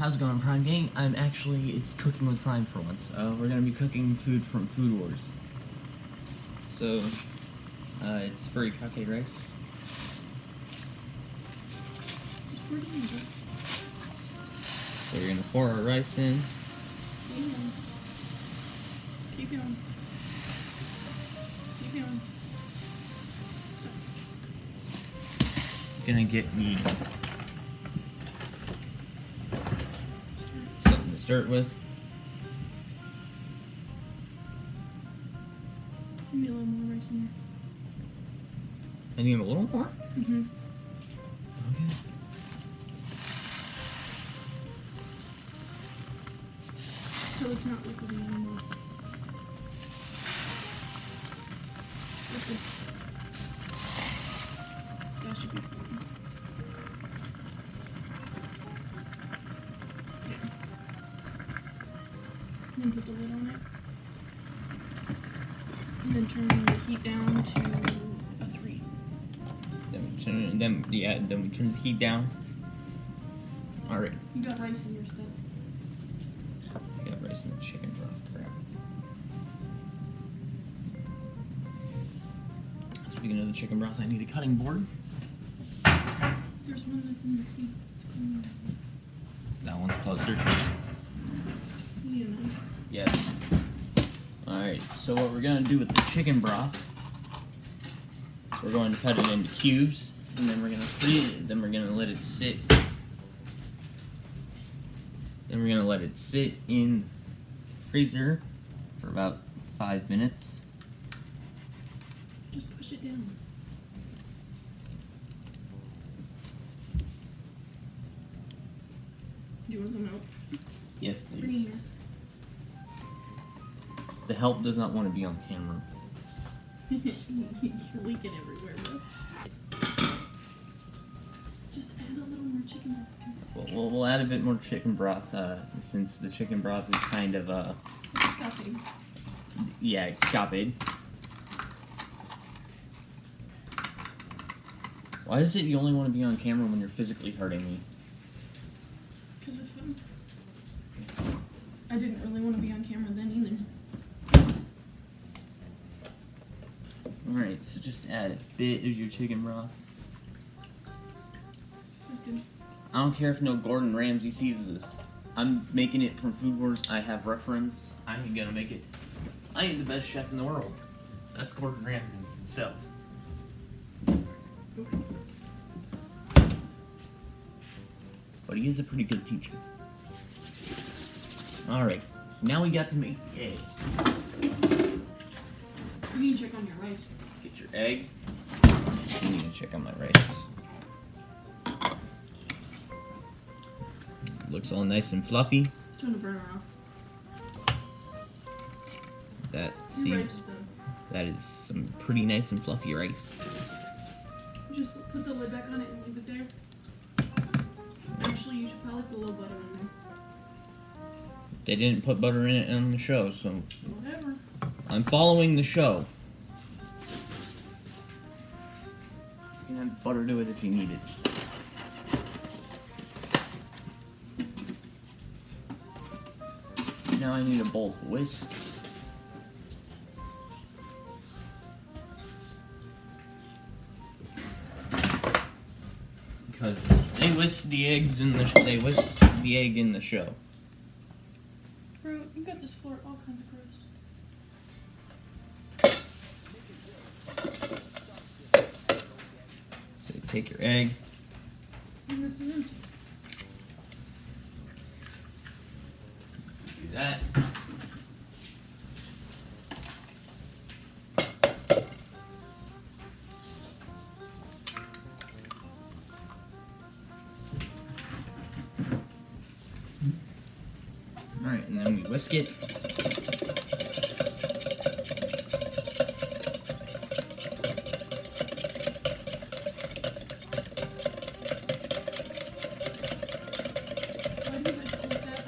How's it going, Prime Gang? It's cooking with Prime for once. We're gonna be cooking food from Food Wars. So, it's furikake rice. So we're gonna pour our rice in. Keep going. Keep going. Gonna get me something to start with. Give me a little more rice in I need a little more? there. Mm-hmm. Okay. So it's not liquidy anymore. Liquid. That should be fine. And then put the lid on it. And then turn the heat down to a 3. Then we turn the heat down. Alright. You got rice in your stuff. I got rice in the chicken broth, crap. Speaking of the chicken broth, I need a cutting board. There's one that's in the seat. It's clean. That one's closer. You need a knife. Yes. Alright, so what we're gonna do with the chicken broth, we're going to cut it into cubes, and then we're gonna freeze it, then we're gonna let it sit. Then we're gonna let it sit in the freezer for about 5 minutes. Just push it down. Do you want some help? Yes, Bring it please. here. The help does not want to be on camera. You're leaking everywhere, bro. Just add a little more chicken broth. We'll add a bit more chicken broth, since the chicken broth is kind of, Stuffing. yeah, escapade. Why is it you only want to be on camera when you're physically hurting me? Because it's fun. I didn't really want to be on camera then either. Alright, so just add a bit of your chicken broth. That's good. I don't care if no Gordon Ramsay sees this. I'm making it from Food Wars. I have reference. I ain't gonna make it. I ain't the best chef in the world. That's Gordon Ramsay himself. Okay. But he is a pretty good teacher. Alright, now we got to make the egg. You need to check on your rice. Get your egg. I need to check on my rice. Looks all nice and fluffy. Turn the burner off. That Your rice seems, is done. that is some pretty nice and fluffy rice. Just put the lid back on it and leave it there. Actually, you should probably put a little butter in there. They didn't put butter in it on the show, so Whatever. I'm following the show. You can add butter to it if you need it. Now I need a bowl to whisk. Because they whisk the eggs in the egg in the show. Bro, you got this floor all kinds of gross. So you take your egg. And this is empty. Do that. Alright, and then we whisk it. Why do you whisk like that?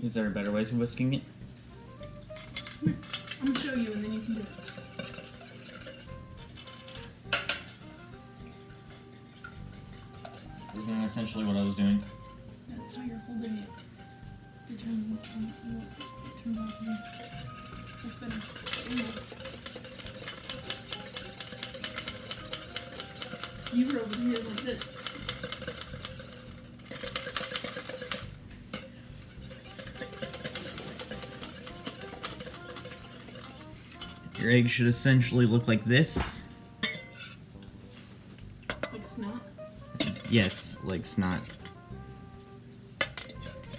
Is there a better way of whisking it? Here, I'm gonna show you and then you can do it. Isn't essentially what I was doing. That's how you're holding it. Determines what it turns out to be. That's better. You were over here like this. Your egg should essentially look like this. Like snot? Yes, like snot.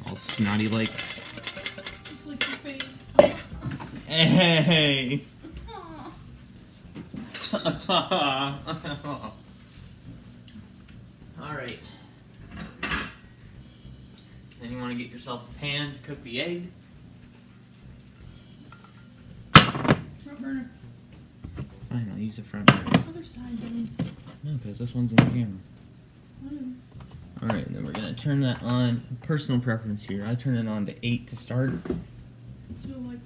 All snotty like. Just like your face. Hey! Aw. Alright. Then you want to get yourself a pan to cook the egg. Front burner. Fine, I'll use the front burner. Other side, then. No, because this one's in the camera. Mm. Alright, then we're going to turn that on. Personal preference here. I turn it on to 8 to start. So, like,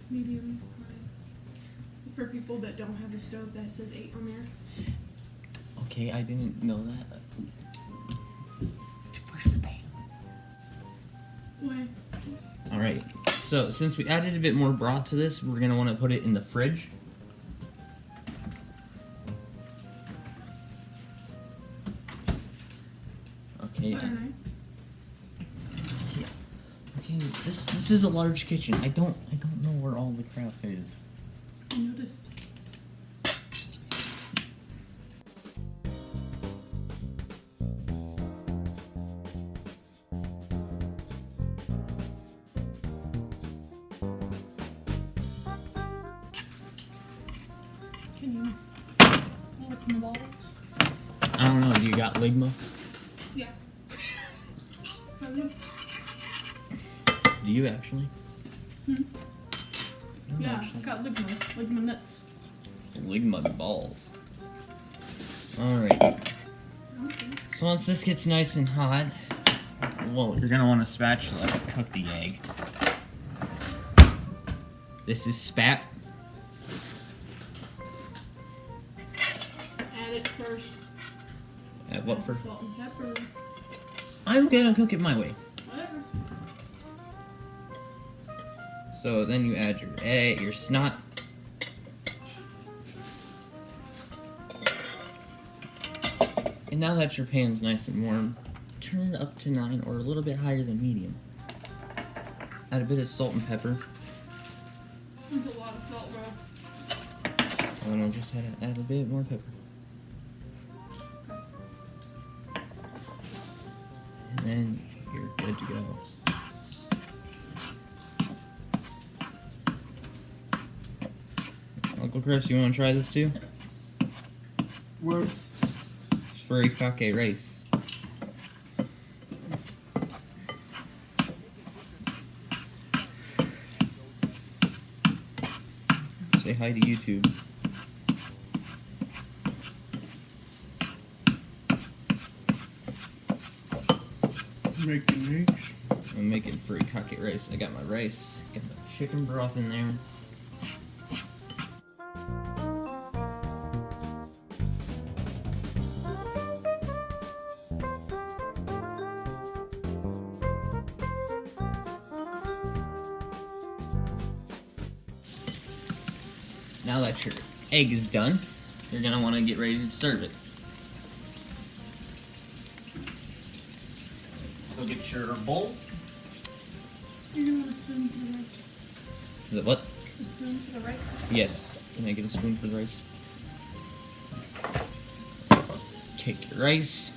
medium high. For people that don't have a stove that says 8 on there. Okay, I didn't know that. Where's the pan? Why? Alright, so since we added a bit more broth to this, we're going to want to put it in the fridge. Okay. Butter knife. Okay, this is a large kitchen. I don't know where all the crap is. I noticed. Can you lick my balls? I don't know. Do you got ligma? Yeah. Have you? Do you actually? Hmm? I don't Yeah, actually. I got ligma. Ligma nuts. Ligma balls. Alright. Okay. So once this gets nice and hot, well, you're gonna want a spatula to cook the egg. This is spat. Add it first. At what Add first? Salt and pepper. I'm gonna cook it my way. Whatever. So then you add your egg, your snot. And now that your pan's nice and warm, turn it up to 9 or a little bit higher than medium. Add a bit of salt and pepper. That's a lot of salt, bro. And I'll just add a bit more pepper. And then you're good to go. Uncle Chris, you want to try this too? What? It's furikake rice. Say hi to YouTube. Making eggs? I'm making furikake rice. I got my rice, got the chicken broth in there. Now that your egg is done, you're gonna want to get ready to serve it. So get your bowl. You're gonna want a spoon for the rice. Is it what? A spoon for the rice. Yes. Can I get a spoon for the rice? Take your rice.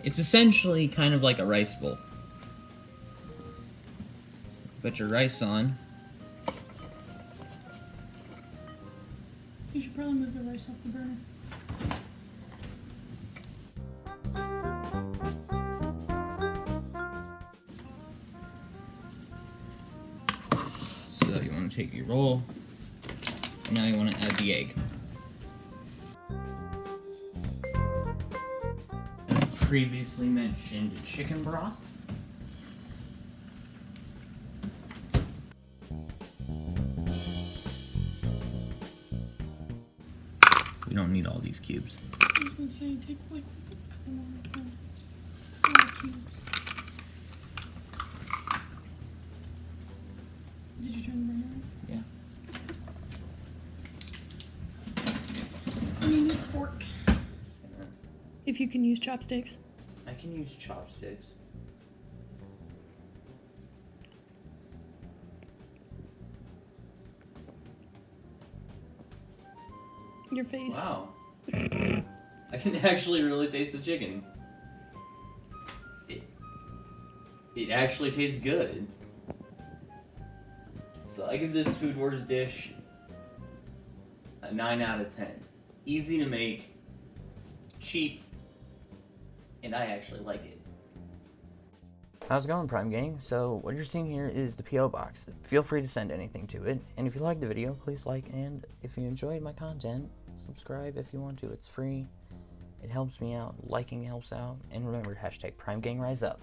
It's essentially kind of like a rice bowl. Put your rice on. You should probably move the rice off the burner. So you want to take your roll. And now you want to add the egg. As previously mentioned, chicken broth. We don't need all these cubes. I was gonna say, take like a couple more. cubes. Did you turn the burner on? Yeah. And you need a fork. If you can use chopsticks. I can use chopsticks. Your face. Wow. I can actually really taste the chicken. It actually tastes good. So I give this Food Wars dish a 9 out of 10. Easy to make, cheap, and I actually like it. How's it going, Prime Gang? So what you're seeing here is the P.O. box. Feel free to send anything to it, and if you liked the video, please like, and if you enjoyed my content, subscribe if you want to. It's free. It helps me out. Liking helps out. And remember, hashtag Prime Gang Rise Up.